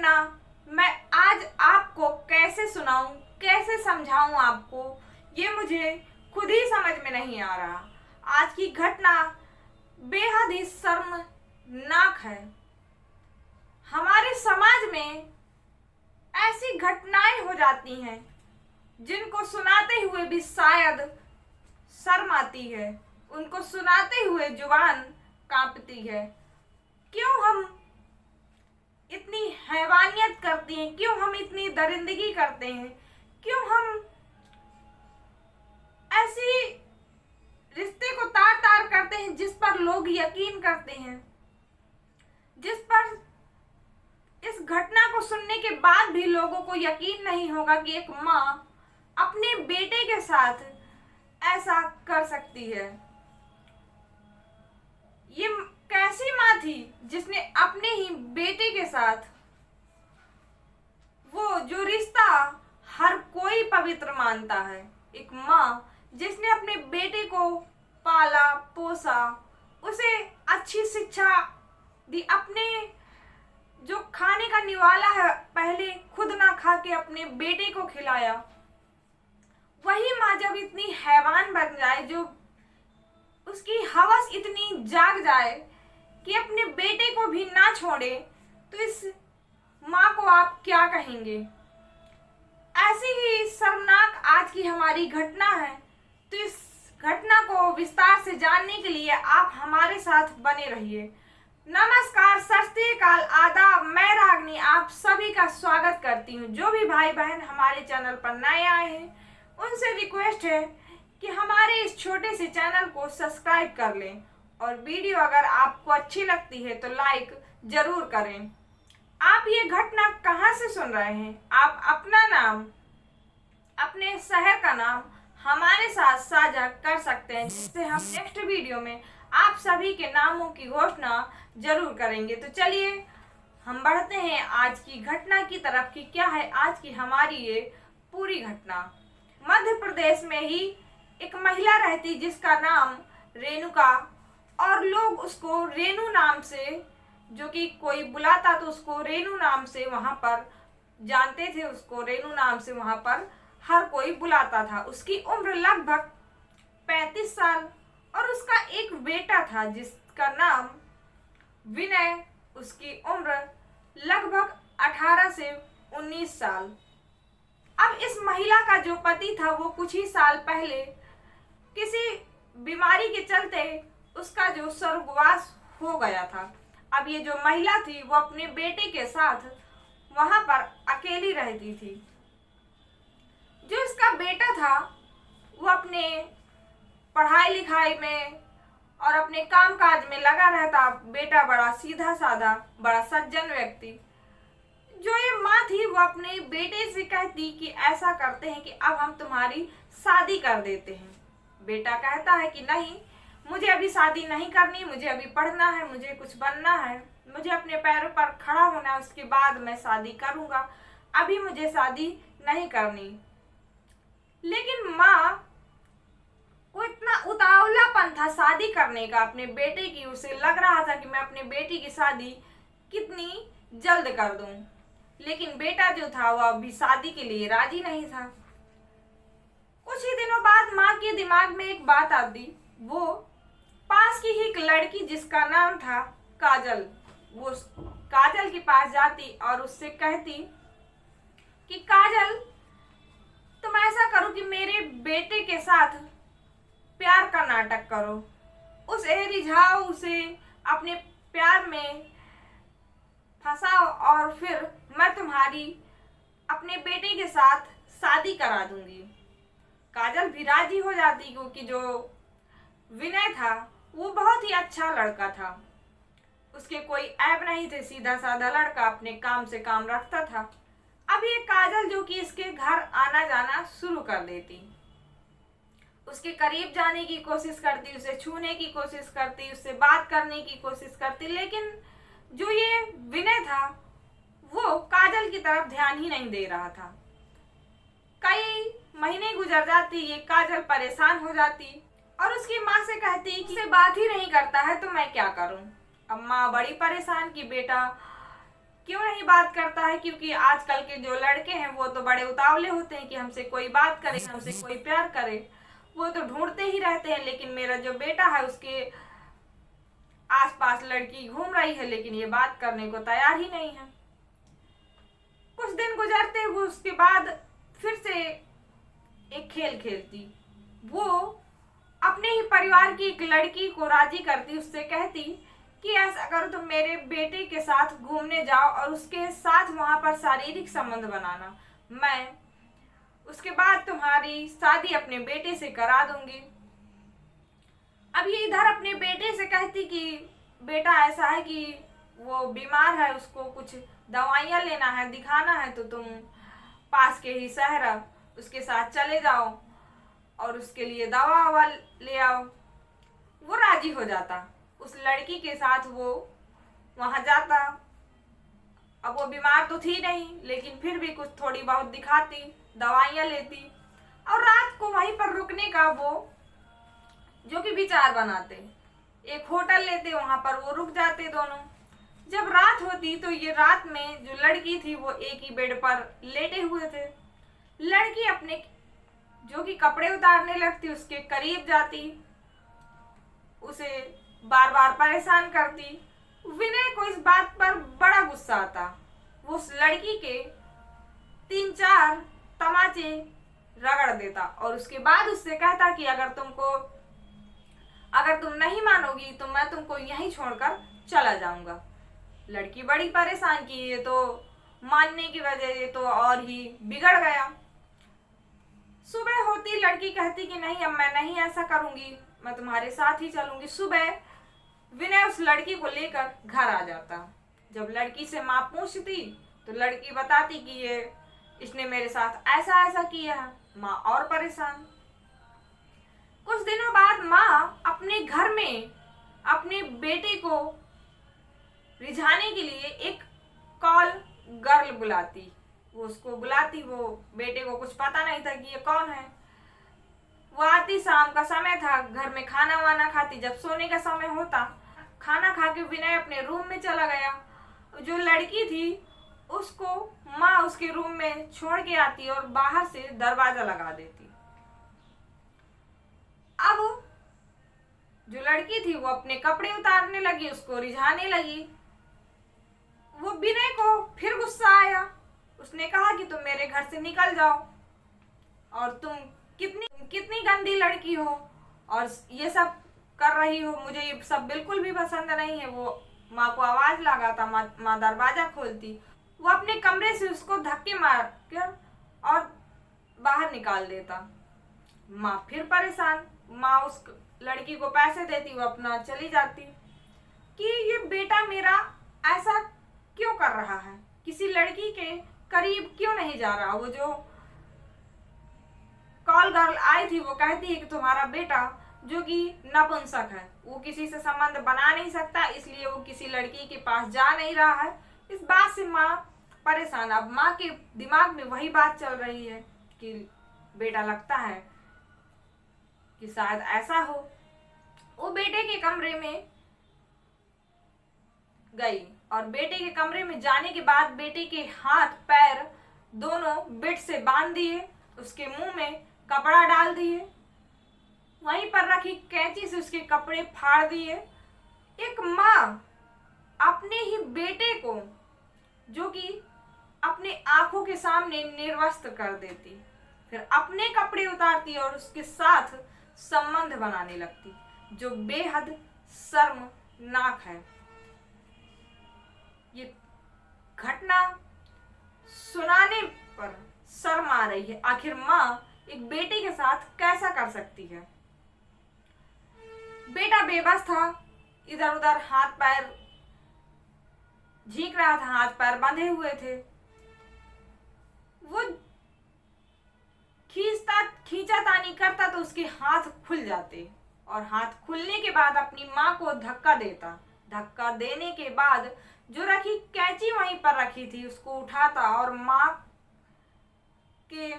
घटना मैं आज आपको कैसे सुनाऊं, कैसे समझाऊं आपको, ये मुझे खुद ही समझ में नहीं आ रहा। आज की घटना बेहद ही शर्मनाक है। हमारे समाज में ऐसी घटनाएं हो जाती हैं जिनको सुनाते हुए भी शायद शर्म आती है, उनको सुनाते हुए जुबान कांपती है। क्यों हम इतनी हैवानियत करते हैं, क्यों हम इतनी दरिंदगी करते हैं, क्यों हम ऐसी रिश्ते को तार तार करते हैं जिस पर लोग यकीन करते हैं, जिस पर इस घटना को सुनने के बाद भी लोगों को यकीन नहीं होगा कि एक माँ अपने बेटे के साथ ऐसा कर सकती है। ये कैसी माँ थी जिसने अपने ही बेटे के साथ वो जो रिश्ता हर कोई पवित्र मानता है, एक माँ जिसने अपने बेटे को पाला पोसा, उसे अच्छी शिक्षा दी, अपने जो खाने का निवाला है पहले खुद ना खा के अपने बेटे को खिलाया, वही माँ जब इतनी हैवान बन जाए, जो उसकी हवस इतनी जाग जाए कि अपने बेटे को भी ना छोड़े, तो इस माँ को आप क्या कहेंगे। ऐसी ही शर्मनाक आज की हमारी घटना है। तो इस घटना को विस्तार से जानने के लिए आप हमारे साथ बने रहिए। नमस्कार, सत श्री अकाल, आदाब, मैं रागनी आप सभी का स्वागत करती हूँ। जो भी भाई बहन हमारे चैनल पर नए आए हैं उनसे रिक्वेस्ट है कि हमारे इस छोटे से चैनल को सब्सक्राइब कर लें और वीडियो अगर आपको अच्छी लगती है तो लाइक जरूर करें। आप ये घटना कहाँ से सुन रहे हैं? आप अपना नाम, अपने शहर का नाम हमारे साथ साझा कर सकते हैं, जिससे हम नेक्स्ट वीडियो में आप सभी के नामों की घोषणा जरूर करेंगे। तो चलिए हम बढ़ते हैं आज की घटना की तरफ कि क्या है आज की हमारी ये पूरी घटना। मध्य प्रदेश में ही एक महिला रहती जिसका नाम रेणुका, और लोग उसको रेणु नाम से, जो कि कोई बुलाता तो उसको रेणु नाम से वहां पर जानते थे, उसको रेणु नाम से वहां पर हर कोई बुलाता था। उसकी उम्र लगभग 35 साल और उसका एक बेटा था जिसका नाम विनय। उसकी उम्र लगभग 18 से 19 साल। अब इस महिला का जो पति था वो कुछ ही साल पहले किसी बीमारी के चलते उसका जो स्वर्गवास हो गया था। अब ये जो महिला थी वो अपने बेटे के साथ वहां पर अकेली रहती थी। जो इसका बेटा था वो अपने पढ़ाई लिखाई में और अपने काम काज में लगा रहता। बेटा बड़ा सीधा साधा, बड़ा सज्जन व्यक्ति। जो ये माँ थी वो अपने बेटे से कहती कि ऐसा करते हैं कि अब हम तुम्हारी शादी कर देते हैं। बेटा कहता है कि नहीं, मुझे अभी शादी नहीं करनी, मुझे अभी पढ़ना है, मुझे कुछ बनना है, मुझे अपने पैरों पर खड़ा होना है, उसके बाद मैं शादी करूंगा, अभी मुझे शादी नहीं करनी। लेकिन माँ को इतना उतावलापन था शादी करने का अपने बेटे की, उसे लग रहा था कि मैं अपने बेटी की शादी कितनी जल्द कर दूं। लेकिन बेटा जो था वो अभी शादी के लिए राजी नहीं था। कुछ ही दिनों बाद माँ के दिमाग में एक बात आती। वो पास की ही एक लड़की जिसका नाम था काजल, वो काजल के पास जाती और उससे कहती कि काजल, तुम ऐसा करो कि मेरे बेटे के साथ प्यार का नाटक करो, उसे रिझाओ, उसे अपने प्यार में फंसाओ और फिर मैं तुम्हारी अपने बेटे के साथ शादी करा दूंगी। काजल भी राजी हो जाती क्योंकि जो विनय था वो बहुत ही अच्छा लड़का था, उसके कोई ऐब नहीं थे, सीधा साधा लड़का, अपने काम से काम रखता था। अब ये काजल जो कि इसके घर आना जाना शुरू कर देती, उसके करीब जाने की कोशिश करती, उसे छूने की कोशिश करती, उससे बात करने की कोशिश करती। लेकिन जो ये विनय था वो काजल की तरफ ध्यान ही नहीं दे रहा था। कई महीने गुजर जाती, ये काजल परेशान हो जाती और उसकी माँ से कहती कि से बात ही नहीं करता है तो मैं क्या करूं। अब माँ बड़ी परेशान कि बेटा क्यों नहीं बात करता है? क्योंकि आजकल के जो लड़के हैं वो तो बड़े उतावले होते हैं कि हमसे कोई बात करे, हमसे कोई प्यार करे, वो तो ढूंढते ही रहते हैं। लेकिन मेरा जो बेटा है उसके आसपास लड़की घूम रही है, लेकिन ये बात करने को तैयार ही नहीं है। कुछ दिन गुजरते हुए उसके बाद फिर से एक खेल खेलती। वो अपने ही परिवार की एक लड़की को राजी करती, उससे कहती कि ऐसा करो तुम मेरे बेटे के साथ घूमने जाओ और उसके साथ वहां पर शारीरिक संबंध बनाना, मैं उसके बाद तुम्हारी शादी अपने बेटे से करा दूंगी। अब ये इधर अपने बेटे से कहती कि बेटा ऐसा है कि वो बीमार है, उसको कुछ दवाइयाँ लेना है, दिखाना है, तो तुम पास के ही शहर उसके साथ चले जाओ और उसके लिए दवा ववा ले आओ। वो राजी हो जाता, उस लड़की के साथ वो वहां जाता। अब वो बीमार तो थी नहीं, लेकिन फिर भी कुछ थोड़ी बहुत दिखाती, दवाइयाँ लेती और रात को वहीं पर रुकने का वो जो कि विचार बनाते। एक होटल लेते, वहां पर वो रुक जाते दोनों। जब रात होती तो ये रात में जो लड़की थी वो एक ही बेड पर लेटे हुए थे। लड़की अपने जो कि कपड़े उतारने लगती, उसके करीब जाती, उसे बार बार परेशान करती। विनय को इस बात पर बड़ा गुस्सा आता। वो उस लड़की के 3-4 तमाचे रगड़ देता और उसके बाद उससे कहता कि अगर तुम नहीं मानोगी तो मैं तुमको यहीं छोड़कर चला जाऊंगा। लड़की बड़ी परेशान की, ये तो मानने की वजह ये तो और ही बिगड़ गया। सुबह होती लड़की कहती कि नहीं, अब मैं नहीं ऐसा करूंगी, मैं तुम्हारे साथ ही चलूंगी। सुबह विनय उस लड़की को लेकर घर आ जाता। जब लड़की से माँ पूछती तो लड़की बताती कि इसने मेरे साथ ऐसा ऐसा किया है। माँ और परेशान। कुछ दिनों बाद माँ अपने घर में अपने बेटे को रिझाने के लिए एक कॉल गर्ल बुलाती। वो उसको बुलाती, वो बेटे को कुछ पता नहीं था कि ये कौन है। वो आती, शाम का समय था, घर में खाना वाना खाती। जब सोने का समय होता, खाना खा के विनय अपने रूम में चला गया। जो लड़की थी उसको माँ उसके रूम में छोड़ के आती और बाहर से दरवाजा लगा देती। अब जो लड़की थी वो अपने कपड़े उतारने लगी, उसको रिझाने लगी। वो विनय को फिर गुस्सा आया। उसने कहा कि तुम मेरे घर से निकल जाओ और तुम कितनी गंदी लड़की हो और ये सब कर रही हो, मुझे ये सब बिल्कुल भी पसंद नहीं है। वो माँ को आवाज लगाता, माँ दरवाजा खोलती। वो अपने कमरे से उसको धक्के मार कर और बाहर निकाल देता। माँ फिर परेशान। माँ उस लड़की को पैसे देती, वो अपना चली जाती कि ये बेटा मेरा ऐसा क्यों कर रहा है, किसी लड़की के करीब क्यों नहीं जा रहा। वो जो कॉल गर्ल आई थी वो कहती है कि तुम्हारा बेटा जो कि नपुंसक है, वो किसी से संबंध बना नहीं सकता, इसलिए वो किसी लड़की के पास जा नहीं रहा है। इस बात से माँ परेशान। अब माँ के दिमाग में वही बात चल रही है कि बेटा लगता है कि शायद ऐसा हो। वो बेटे के कमरे में गई और बेटे के कमरे में जाने के बाद बेटे के हाथ पैर दोनों बेड से बांध दिए, उसके मुंह में कपड़ा डाल दिए, वहीं पर रखी कैंची से उसके कपड़े फाड़ दिए। एक माँ अपने ही बेटे को जो कि अपने आंखों के सामने निर्वस्त्र कर देती, फिर अपने कपड़े उतारती और उसके साथ संबंध बनाने लगती, जो बेहद शर्मनाक है। ये घटना सुनाने पर शर्म आ रही है। आखिर माँ एक बेटे के साथ कैसा कर सकती है। बेटा बेबस था, इधर उधर हाथ पैर झीक रहा था, हाथ पैर बंधे हुए थे। वो खींचा तानी करता तो उसके हाथ खुल जाते और हाथ खुलने के बाद अपनी माँ को धक्का देता। धक्का देने के बाद जो रखी कैंची वहीं पर रखी थी उसको उठाता और माँ के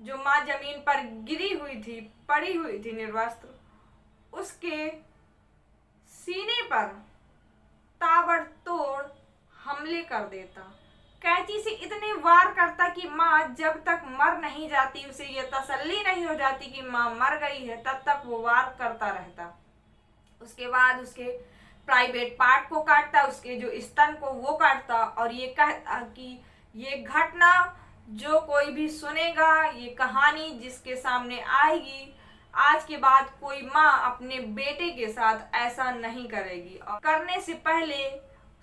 जो माँ जमीन पर गिरी हुई थी, पड़ी हुई थी निर्वस्त्र, उसके सीने पर ताबड़तोड़ हमले कर देता। कैंची से इतने वार करता कि माँ जब तक मर नहीं जाती, उसे ये तसल्ली नहीं हो जाती कि माँ मर गई है, तब तक वो वार करता रहता। उसके बाद उसके प्राइवेट पार्ट को काटता, उसके जो स्तन को वो काटता और ये कहता कि ये घटना जो कोई भी सुनेगा, ये कहानी जिसके सामने आएगी, आज के बाद कोई माँ अपने बेटे के साथ ऐसा नहीं करेगी और करने से पहले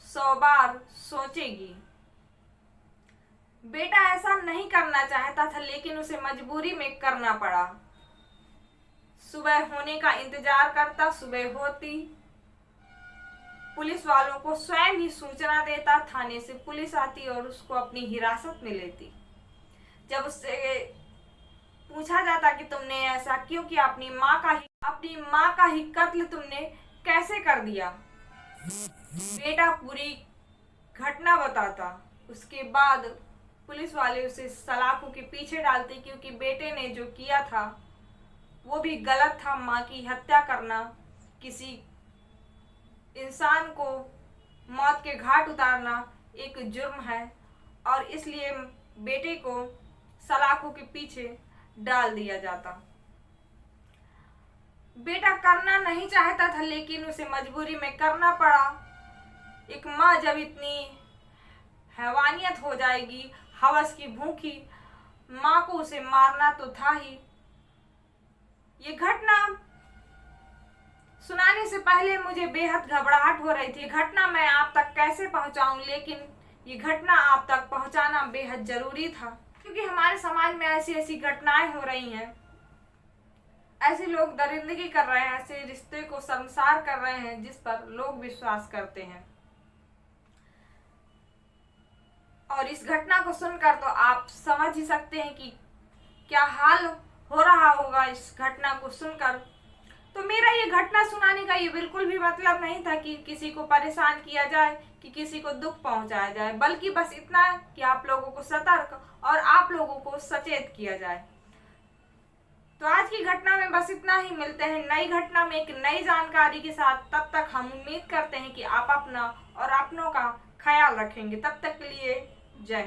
100 बार सोचेगी। बेटा ऐसा नहीं करना चाहता था, लेकिन उसे मजबूरी में करना पड़ा। सुबह होने का इंतजार करता, सुबह होती पुलिस वालों को स्वयं ही सूचना देता, थाने से पुलिस आती और उसको अपनी हिरासत में लेती। जब उससे पूछा जाता कि तुमने ऐसा क्यों किया, अपनी माँ का ही कत्ल तुमने कैसे कर दिया, बेटा पूरी घटना बताता। उसके बाद पुलिस वाले उसे सलाखों के पीछे डालते, क्योंकि बेटे ने जो किया था वो भी गलत था। माँ की हत्या करना, किसी इंसान को मौत के घाट उतारना एक जुर्म है और इसलिए बेटे को सलाखों के पीछे डाल दिया जाता। बेटा करना नहीं चाहता था, लेकिन उसे मजबूरी में करना पड़ा। एक माँ जब इतनी हैवानियत हो जाएगी, हवस की भूखी माँ को उसे मारना तो था ही। ये घटना सुनाने से पहले मुझे बेहद घबराहट हो रही थी। घटना मैं आप तक कैसे पहुंचाऊं, लेकिन ये घटना आप तक पहुंचाना बेहद जरूरी था, क्योंकि हमारे समाज में ऐसी ऐसी घटनाएं हो रही हैं। ऐसे लोग दरिंदगी कर रहे हैं, ऐसे रिश्ते को शर्मसार कर रहे हैं जिस पर लोग विश्वास करते हैं। और इस घटना को सुनकर तो आप समझ ही सकते हैं कि क्या हाल हो रहा होगा इस घटना को सुनकर। तो मेरा ये घटना सुनाने का ये बिल्कुल भी मतलब नहीं था कि किसी को परेशान किया जाए, कि किसी को दुख पहुंचाया जाए, बल्कि बस इतना कि आप लोगों को सतर्क और आप लोगों को सचेत किया जाए। तो आज की घटना में बस इतना ही। मिलते हैं नई घटना में एक नई जानकारी के साथ। तब तक हम उम्मीद करते हैं कि आप अपना और अपनों का ख्याल रखेंगे। तब तक के लिए जय हिंद।